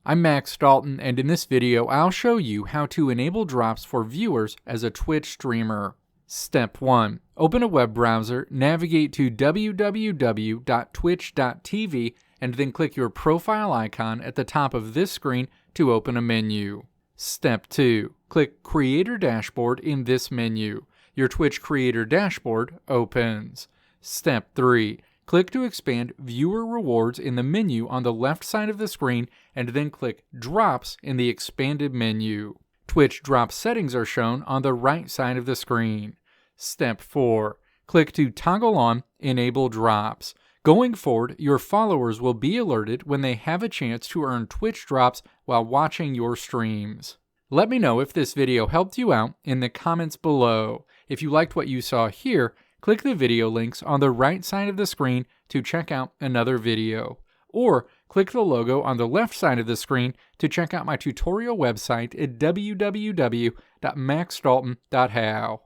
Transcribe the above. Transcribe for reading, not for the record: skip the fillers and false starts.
I'm Max Dalton, and in this video I'll show you how to enable drops for viewers as a Twitch streamer. Step 1. Open a web browser, navigate to www.twitch.tv, and then click your profile icon at the top of this screen to open a menu. Step 2. Click Creator Dashboard in this menu. Your Twitch Creator Dashboard opens. Step 3. Click to expand Viewer Rewards in the menu on the left side of the screen, and then click Drops in the expanded menu. Twitch drop settings are shown on the right side of the screen. Step 4. Click to toggle on Enable Drops. Going forward, your followers will be alerted when they have a chance to earn Twitch drops while watching your streams. Let me know if this video helped you out in the comments below. If you liked what you saw here, click the video links on the right side of the screen to check out another video. Or click the logo on the left side of the screen to check out my tutorial website at www.maxdalton.how.